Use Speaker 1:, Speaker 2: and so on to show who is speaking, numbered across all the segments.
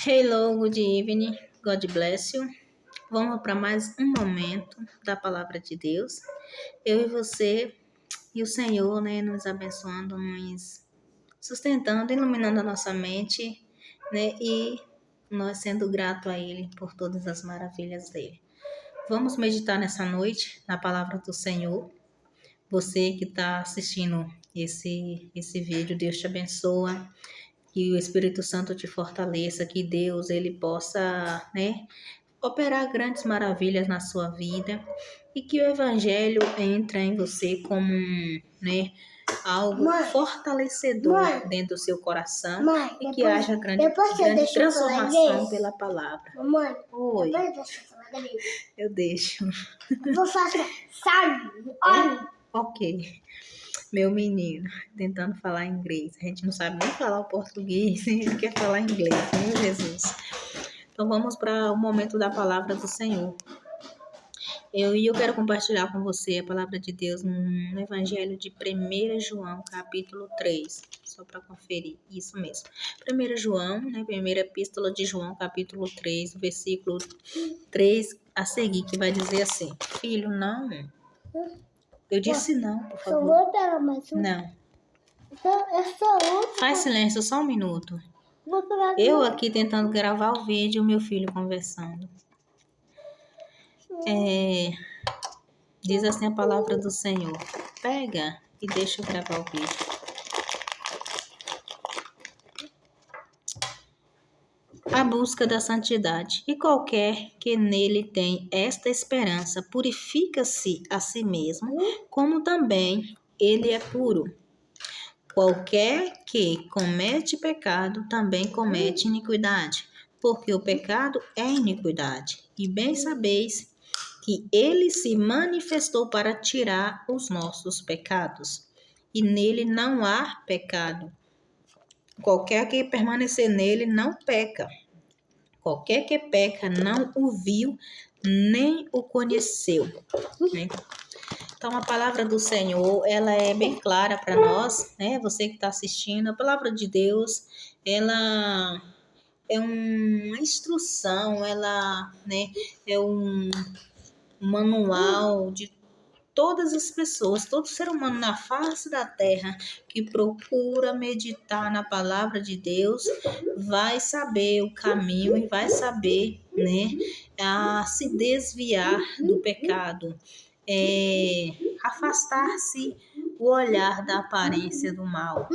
Speaker 1: Hello, good evening. God bless you. Vamos para mais um momento da palavra de Deus. Eu e você e o Senhor, nos abençoando, nos sustentando, iluminando a nossa mente, e nós sendo grato a Ele por todas as maravilhas dele. Vamos meditar nessa noite na palavra do Senhor. Você que está assistindo esse vídeo, Deus te abençoa. Que o Espírito Santo te fortaleça, que Deus ele possa, operar grandes maravilhas na sua vida e que o Evangelho entre em você como algo fortalecedor dentro do seu coração e que haja grande transformação pela palavra.
Speaker 2: Mamãe,
Speaker 1: Oi,
Speaker 2: deixa eu falar da Bíblia.
Speaker 1: eu deixo.
Speaker 2: Vou fazer, sabe? Olha.
Speaker 1: Ok. Meu menino, tentando falar inglês. A gente não sabe nem falar o português, a gente quer falar inglês, meu Jesus. Então vamos para o momento da palavra do Senhor. Eu quero compartilhar com você a palavra de Deus no Evangelho de 1 João, capítulo 3. Só para conferir, isso mesmo. 1 João, primeira epístola de João, capítulo 3, versículo 3 a seguir, que vai dizer assim: Filho, não. Eu disse não, por favor.
Speaker 2: Só vou pegar mais um.
Speaker 1: Não.
Speaker 2: É só outro.
Speaker 1: Faz silêncio, só um minuto.
Speaker 2: Vou pegar
Speaker 1: Eu aqui tentando gravar o vídeo, meu filho conversando. Diz assim a palavra do Senhor. Pega e deixa eu gravar o vídeo. A busca da santidade. E qualquer que nele tem esta esperança purifica-se a si mesmo, como também ele é puro. Qualquer que comete pecado também comete iniquidade, porque o pecado é iniquidade. E bem sabeis que ele se manifestou para tirar os nossos pecados, e nele não há pecado. Qualquer que permanecer nele não peca. Qualquer que peca não o viu, nem o conheceu. Então, a palavra do Senhor, ela é bem clara para nós, Você que está assistindo, a palavra de Deus, ela é uma instrução, ela, é um manual de todas as pessoas, todo ser humano na face da terra que procura meditar na palavra de Deus, vai saber o caminho e vai saber, a se desviar do pecado, afastar-se o olhar da aparência do mal,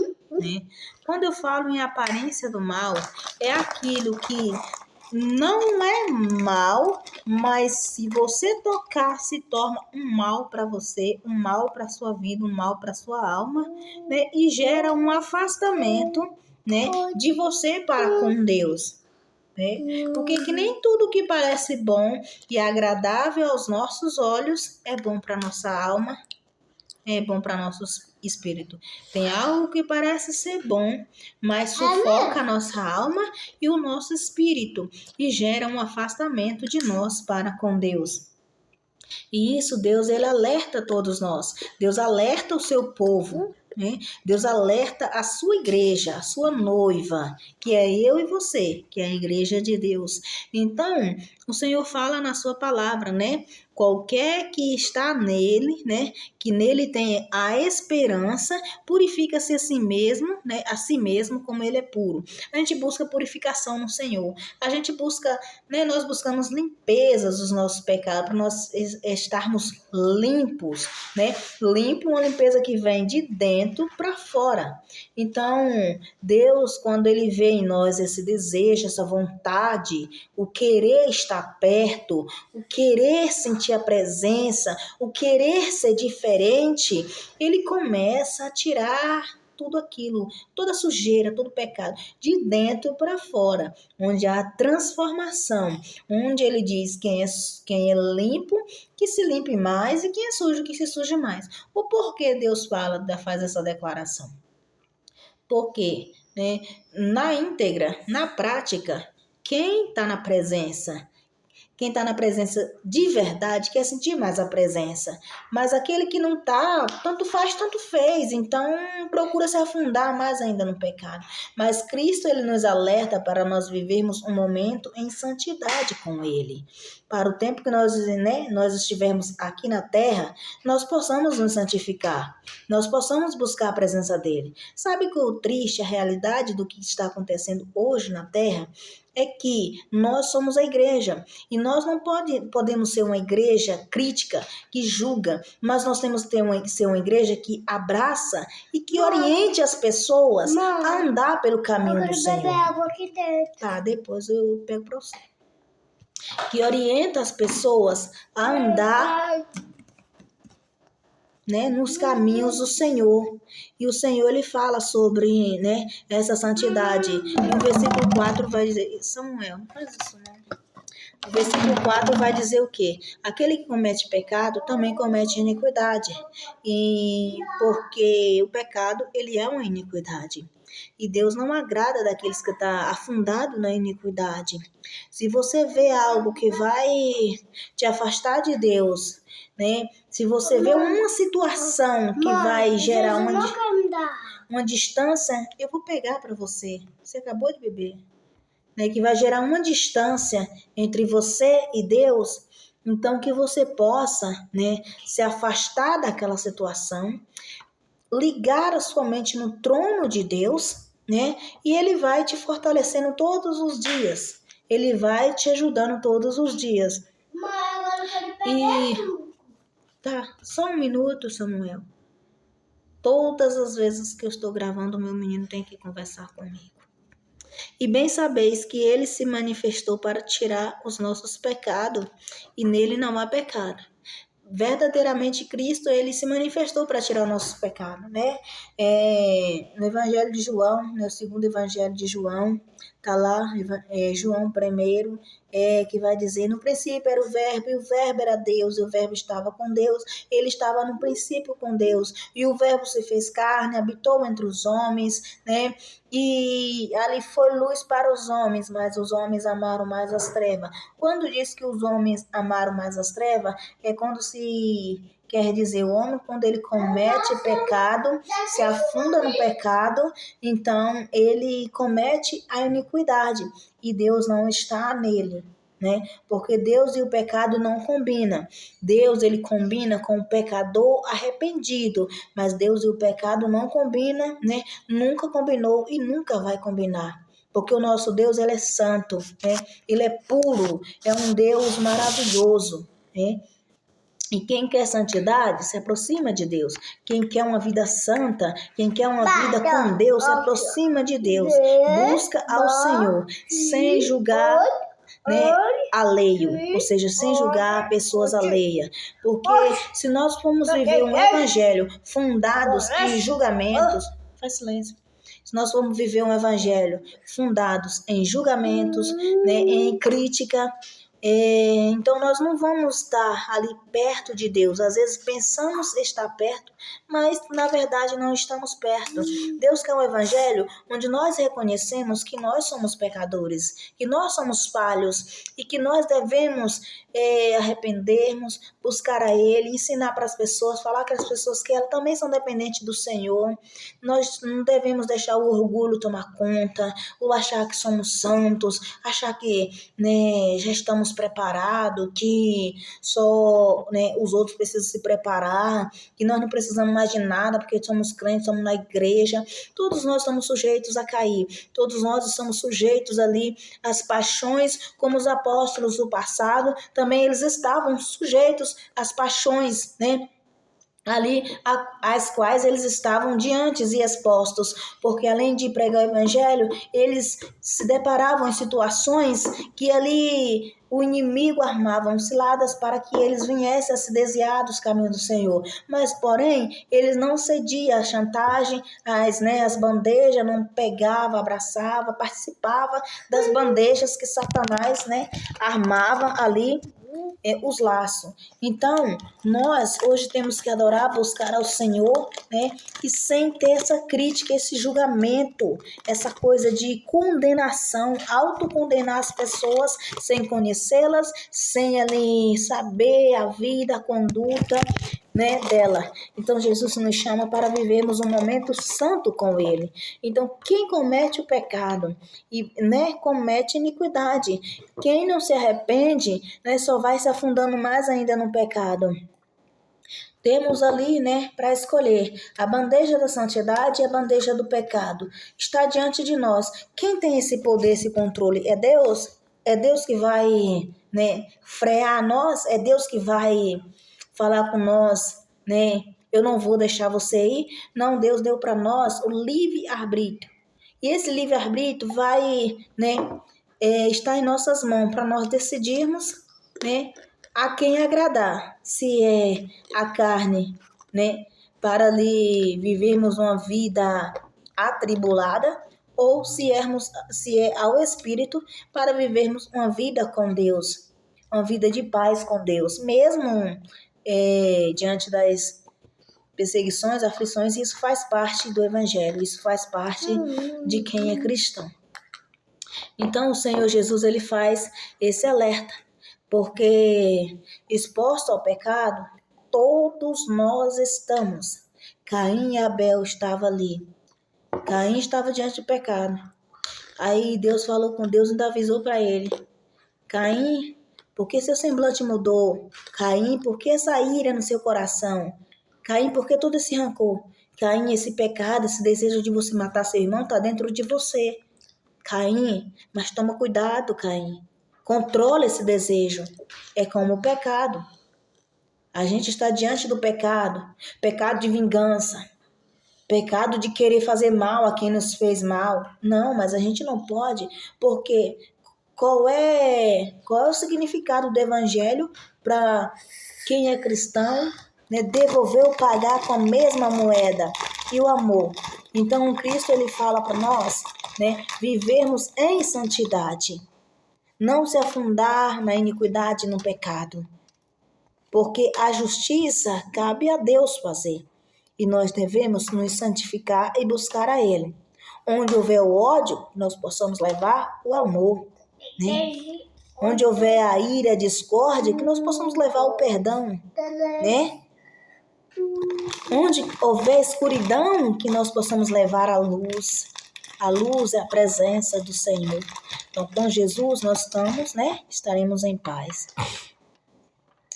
Speaker 1: Quando eu falo em aparência do mal, é aquilo que não é mal, mas se você tocar, se torna um mal para você, um mal para sua vida, um mal para sua alma, e gera um afastamento, de você para com Deus. Porque que nem tudo que parece bom e agradável aos nossos olhos é bom para nossa alma, é bom para nosso espírito. Tem algo que parece ser bom, mas sufoca a nossa alma e o nosso espírito e gera um afastamento de nós para com Deus. E isso Deus, ele alerta todos nós. Deus alerta o seu povo, Deus alerta a sua igreja, a sua noiva, que é eu e você, que é a igreja de Deus. Então, o Senhor fala na sua palavra, Qualquer que está nele, que nele tem a esperança, purifica-se a si mesmo, a si mesmo como ele é puro. A gente busca purificação no Senhor. A gente busca, nós buscamos limpezas dos nossos pecados, para nós estarmos limpos, Limpo, uma limpeza que vem de dentro para fora. Então, Deus, quando ele vê em nós esse desejo, essa vontade, o querer estar perto, o querer sentir a presença, o querer ser diferente, ele começa a tirar tudo aquilo, toda sujeira, todo pecado, de dentro para fora, onde há transformação, onde ele diz quem é limpo, que se limpe mais, e quem é sujo, que se suje mais. O porquê Deus faz essa declaração? Porque, na íntegra, na prática, quem está na presença, Quem está na presença de verdade quer sentir mais a presença. Mas aquele que não está, tanto faz, tanto fez. Então, procura se afundar mais ainda no pecado. Mas Cristo, ele nos alerta para nós vivermos um momento em santidade com ele. Para o tempo que nós estivermos aqui na terra, nós possamos nos santificar. Nós possamos buscar a presença dele. Sabe que o triste, a realidade do que está acontecendo hoje na terra é que nós somos a igreja e nós não podemos ser uma igreja crítica que julga, mas nós temos que ser uma igreja que abraça e que oriente as pessoas a andar pelo caminho do Senhor.
Speaker 2: Beber água aqui dentro.
Speaker 1: Tá, depois eu pego para você. Que orienta as pessoas a andar, né, nos caminhos do Senhor. E o Senhor, ele fala sobre, né, essa santidade. No versículo 4 vai dizer... Samuel, não faz isso não. O versículo 4 vai dizer o quê? Aquele que comete pecado também comete iniquidade. E porque o pecado, ele é uma iniquidade. E Deus não agrada daqueles que estão afundados na iniquidade. Se você vê algo que vai te afastar de Deus, né? Se você vê uma situação que vai gerar uma distância, eu vou pegar para você. Você acabou de beber. Né? Que vai gerar uma distância entre você e Deus. Então, que você possa, né, se afastar daquela situação, ligar a sua mente no trono de Deus, né? E ele vai te fortalecendo todos os dias. Ele vai te ajudando todos os dias. E tá, só um minuto, Samuel. Todas as vezes que eu estou gravando, meu menino tem que conversar comigo. E bem sabeis que ele se manifestou para tirar os nossos pecados, e nele não há pecado. Verdadeiramente Cristo, ele se manifestou para tirar os nossos pecados, né? No Evangelho de João, no segundo Evangelho de João, tá lá, João 1, que vai dizer, no princípio era o verbo, e o verbo era Deus, e o verbo estava com Deus, ele estava no princípio com Deus, e o verbo se fez carne, habitou entre os homens, né? E ali foi luz para os homens, mas os homens amaram mais as trevas. Quando diz que os homens amaram mais as trevas, é quando se quer dizer, o homem, quando ele comete pecado, se afunda no pecado, então ele comete a iniquidade e Deus não está nele, né? Porque Deus e o pecado não combinam. Deus, ele combina com o pecador arrependido, mas Deus e o pecado não combinam, né? Nunca combinou e nunca vai combinar. Porque o nosso Deus, ele é santo, né? Ele é puro, é um Deus maravilhoso, né? E quem quer santidade se aproxima de Deus. Quem quer uma vida santa, quem quer uma vida com Deus, se aproxima de Deus. Busca ao Senhor, sem julgar, né, alheio, ou seja, sem julgar pessoas alheias. Porque se nós formos viver um evangelho fundados em julgamentos, faz silêncio. Se nós formos viver um evangelho fundados em julgamentos, né, em crítica, então nós não vamos estar ali perto de Deus. Às vezes pensamos estar perto, mas na verdade não estamos perto. Deus quer um evangelho onde nós reconhecemos que nós somos pecadores, que nós somos falhos e que nós devemos arrependermos, buscar a Ele, ensinar para as pessoas, falar para as pessoas que elas também são dependentes do Senhor. Nós não devemos deixar o orgulho tomar conta, ou achar que somos santos, achar que, né, já estamos preparados, que só, né, os outros precisam se preparar, que nós não precisamos mais de nada porque somos crentes, somos na igreja. Todos nós estamos sujeitos a cair, todos nós estamos sujeitos ali às paixões, como os apóstolos do passado, também eles estavam sujeitos às paixões, né? Ali, às quais eles estavam diante e expostos, porque além de pregar o evangelho, eles se deparavam em situações que ali o inimigo armava ciladas para que eles viessem a se desviar dos caminhos do Senhor. Mas, porém, eles não cediam à chantagem, as bandejas, não pegava, abraçava, participava das bandejas que Satanás, né, armava ali os laços. Então, nós hoje temos que adorar, buscar ao Senhor, né? E sem ter essa crítica, esse julgamento, essa coisa de condenação, autocondenar as pessoas sem conhecê-las, sem ali saber a vida, a conduta, né, dela. Então, Jesus nos chama para vivermos um momento santo com Ele. Então, quem comete o pecado e, né, comete iniquidade, quem não se arrepende, né, só vai se afundando mais ainda no pecado. Temos ali, né, para escolher a bandeja da santidade e a bandeja do pecado. Está diante de nós. Quem tem esse poder, esse controle? É Deus? É Deus que vai, né, frear nós? É Deus que vai falar com nós, né? Eu não vou deixar você ir. Não, Deus deu para nós o livre-arbítrio. E esse livre-arbítrio vai, né, estar em nossas mãos para nós decidirmos, né, a quem agradar. Se é a carne, né, para ali vivermos uma vida atribulada, ou se é ao Espírito para vivermos uma vida com Deus, uma vida de paz com Deus, mesmo diante das perseguições, aflições. Isso faz parte do Evangelho, isso faz parte de quem é cristão. Então, o Senhor Jesus, ele faz esse alerta, porque exposto ao pecado, todos nós estamos. Caim e Abel estavam ali. Caim estava diante do pecado. Aí Deus falou com Deus e ainda avisou para ele: Caim, por que seu semblante mudou? Caim, por que essa ira no seu coração? Caim, por que todo esse rancor? Caim, esse pecado, esse desejo de você matar seu irmão está dentro de você. Caim, mas toma cuidado, Caim. Controla esse desejo. É como o pecado. A gente está diante do pecado. Pecado de vingança. Pecado de querer fazer mal a quem nos fez mal. Não, mas a gente não pode, porque qual é o significado do Evangelho para quem é cristão, né? Devolver ou pagar com a mesma moeda. E o amor. Então, o Cristo, ele fala para nós, né, vivermos em santidade. Não se afundar na iniquidade e no pecado. Porque a justiça cabe a Deus fazer. E nós devemos nos santificar e buscar a Ele. Onde houver o ódio, nós possamos levar o amor, né? Onde houver a ira, a discórdia, que nós possamos levar o perdão, né? Onde houver escuridão, que nós possamos levar a luz. A luz é a presença do Senhor. Então, com Jesus nós estamos, né? Estaremos em paz.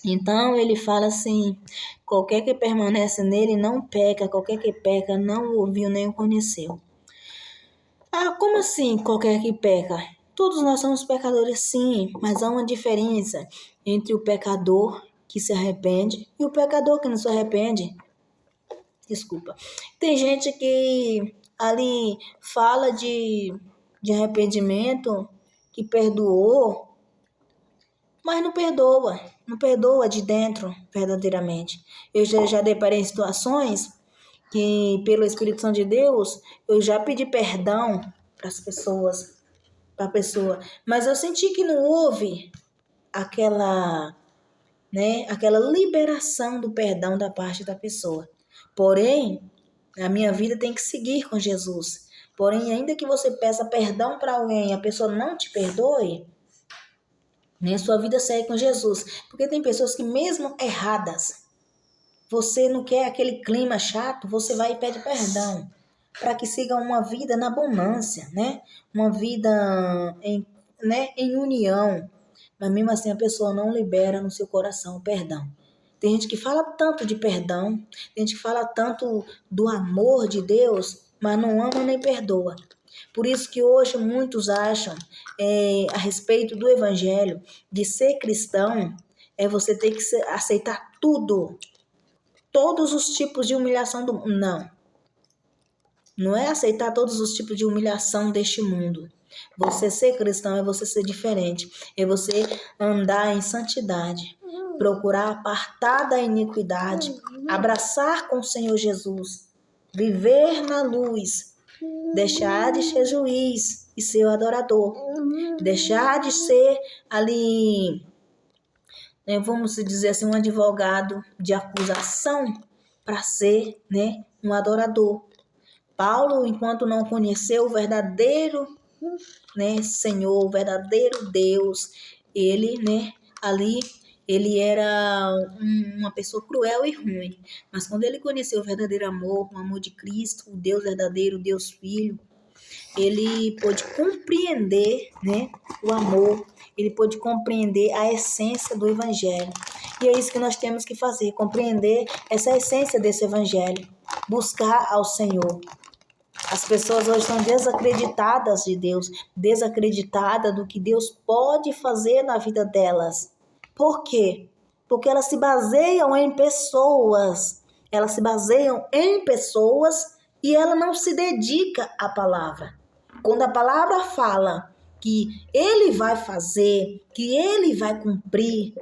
Speaker 1: Então, ele fala assim: qualquer que permanece nele não peca, qualquer que peca não ouviu nem o conheceu. Ah, como assim qualquer que peca? Todos nós somos pecadores, sim, mas há uma diferença entre o pecador que se arrepende e o pecador que não se arrepende. Desculpa. Tem gente que ali fala de arrependimento, que perdoou, mas não perdoa de dentro, verdadeiramente. Eu já deparei em situações que, pelo Espírito Santo de Deus, eu já pedi perdão para as pessoas, para a pessoa, mas eu senti que não houve aquela liberação do perdão da parte da pessoa. Porém, a minha vida tem que seguir com Jesus. Porém, ainda que você peça perdão para alguém e a pessoa não te perdoe, nem a sua vida segue com Jesus. Porque tem pessoas que, mesmo erradas, você não quer aquele clima chato, você vai e pede perdão. Para que siga uma vida na abundância, né? Uma vida em união. Mas mesmo assim a pessoa não libera no seu coração o perdão. Tem gente que fala tanto de perdão, tem gente que fala tanto do amor de Deus, mas não ama nem perdoa. Por isso que hoje muitos acham, a respeito do Evangelho, de ser cristão, você ter que aceitar tudo, todos os tipos de humilhação do mundo. Não é aceitar todos os tipos de humilhação deste mundo. Você ser cristão é você ser diferente, é você andar em santidade, procurar apartar da iniquidade, abraçar com o Senhor Jesus, viver na luz, deixar de ser juiz e ser o adorador, deixar de ser ali vamos dizer assim, um advogado de acusação para ser, né, um adorador. Paulo, enquanto não conheceu o verdadeiro, né, Senhor, o verdadeiro Deus, ele, né, ali, ele era uma pessoa cruel e ruim. Mas quando ele conheceu o verdadeiro amor, o amor de Cristo, o Deus verdadeiro, o Deus Filho, ele pôde compreender, né, o amor, ele pôde compreender a essência do Evangelho. E é isso que nós temos que fazer, compreender essa essência desse Evangelho, buscar ao Senhor. As pessoas hoje estão desacreditadas de Deus, desacreditadas do que Deus pode fazer na vida delas. Por quê? Porque elas se baseiam em pessoas. Elas se baseiam em pessoas e ela não se dedica à palavra. Quando a palavra fala que ele vai fazer, que ele vai cumprir,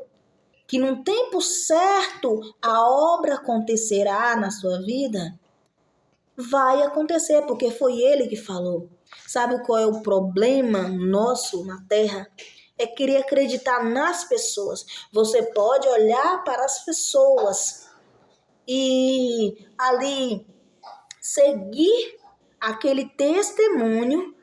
Speaker 1: que no tempo certo a obra acontecerá na sua vida, vai acontecer, porque foi ele que falou. Sabe qual é o problema nosso na Terra? É querer acreditar nas pessoas. Você pode olhar para as pessoas e ali seguir aquele testemunho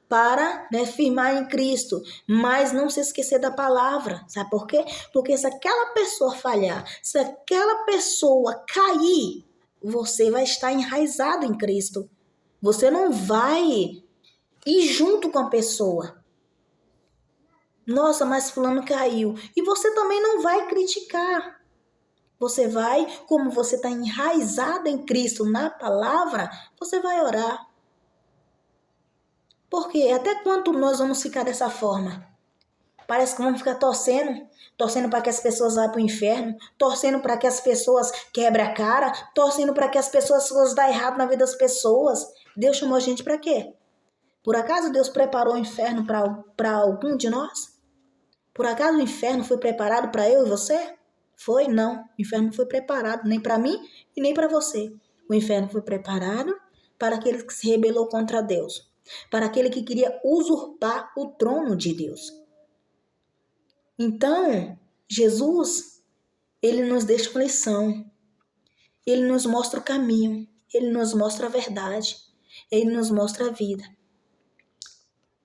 Speaker 1: para, né, firmar em Cristo, mas não se esquecer da palavra. Sabe por quê? Porque se aquela pessoa falhar, se aquela pessoa cair, você vai estar enraizado em Cristo. Você não vai ir junto com a pessoa. Nossa, mas fulano caiu. E você também não vai criticar. Você vai, como você está enraizado em Cristo, na palavra, você vai orar. Por quê? Até quando nós vamos ficar dessa forma? Parece que vamos ficar torcendo para que as pessoas vá para o inferno, torcendo para que as pessoas quebrem a cara, torcendo para que as pessoas dão errado na vida das pessoas. Deus chamou a gente para quê? Por acaso Deus preparou o inferno para algum de nós? Por acaso o inferno foi preparado para eu e você? Foi? Não. O inferno não foi preparado nem para mim e nem para você. O inferno foi preparado para aquele que se rebelou contra Deus, para aquele que queria usurpar o trono de Deus. Então, Jesus, ele nos deixa uma lição. Ele nos mostra o caminho. Ele nos mostra a verdade. Ele nos mostra a vida.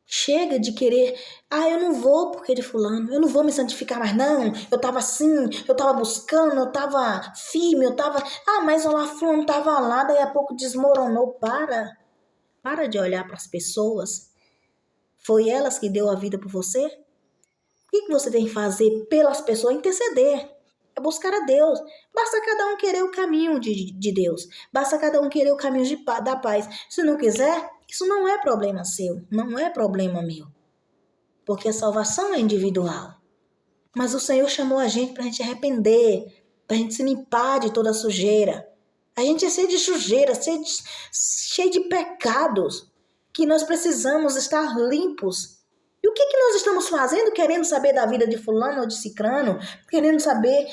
Speaker 1: Chega de querer, eu não vou porque de fulano, eu não vou me santificar mais não, eu tava assim, eu tava buscando, eu tava firme, mas lá fulano tava lá, daí a pouco desmoronou. Para de olhar para as pessoas. Foi elas que deu a vida por você? O que você tem que fazer pelas pessoas? Interceder. É buscar a Deus. Basta cada um querer o caminho de Deus. Basta cada um querer o caminho da paz. Se não quiser, isso não é problema seu. Não é problema meu. Porque a salvação é individual. Mas o Senhor chamou a gente para a gente arrepender. Para a gente se limpar de toda a sujeira. A gente é cheio de sujeira, cheio de pecados. Que nós precisamos estar limpos. E o que nós estamos fazendo? Querendo saber da vida de fulano ou de cicrano? Querendo saber,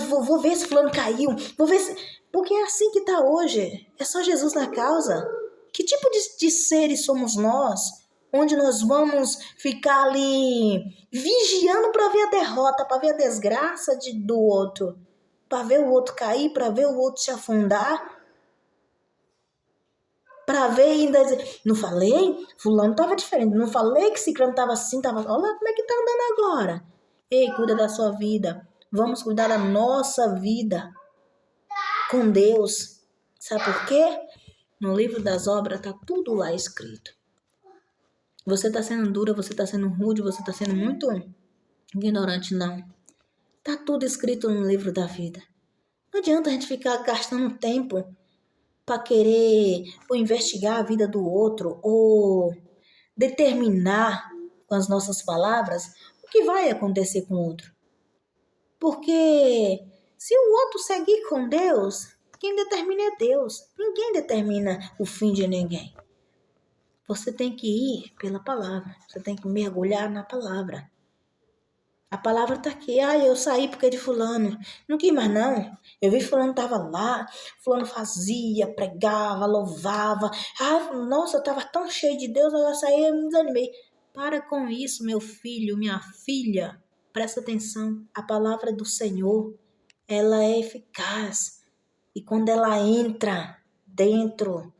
Speaker 1: vou ver se fulano caiu. Vou ver se... Porque é assim que está hoje. É só Jesus na causa. Que tipo de seres somos nós? Onde nós vamos ficar ali vigiando para ver a derrota, para ver a desgraça do outro. Para ver o outro cair, para ver o outro se afundar. Para ver ainda dizer, não falei? Fulano estava diferente. Não falei que ciclano estava assim, estava... Olha como é que está andando agora. Ei, cuida da sua vida. Vamos cuidar da nossa vida com Deus. Sabe por quê? No livro das obras está tudo lá escrito. Você está sendo dura, você está sendo rude, você está sendo muito ignorante, não. Está tudo escrito no livro da vida. Não adianta a gente ficar gastando tempo para querer ou investigar a vida do outro ou determinar com as nossas palavras o que vai acontecer com o outro. Porque se o outro seguir com Deus, quem determina é Deus. Ninguém determina o fim de ninguém. Você tem que ir pela palavra. Você tem que mergulhar na palavra. A palavra está aqui. Eu saí porque é de fulano. Não quis mais não. Eu vi fulano estava lá. Fulano fazia, pregava, louvava. Nossa, eu estava tão cheio de Deus. Eu saí e me desanimei. Para com isso, meu filho, minha filha. Presta atenção, a palavra do Senhor, ela é eficaz. E quando ela entra dentro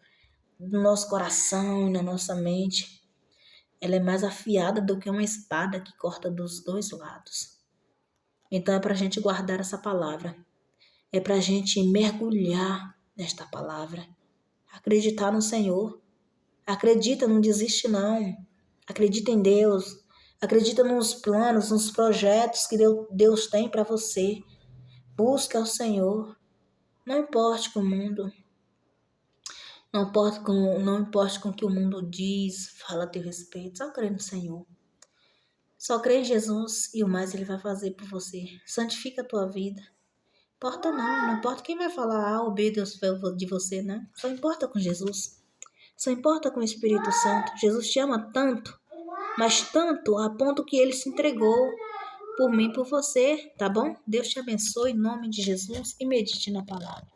Speaker 1: do nosso coração e na nossa mente, ela é mais afiada do que uma espada que corta dos dois lados. Então é para a gente guardar essa palavra. É para a gente mergulhar nesta palavra. Acreditar no Senhor. Acredita, não desiste não. Acredita em Deus. Acredita nos planos, nos projetos que Deus tem para você. Busca o Senhor. Não importe com o mundo. Não importe com o que o mundo diz, fala a teu respeito. Só crê no Senhor. Só crê em Jesus e o mais Ele vai fazer por você. Santifica a tua vida. Não importa quem vai falar A ou B de você, né? Só importa com Jesus. Só importa com o Espírito Santo. Jesus te ama tanto, mas tanto a ponto que Ele se entregou por mim e por você, tá bom? Deus te abençoe em nome de Jesus e medite na palavra.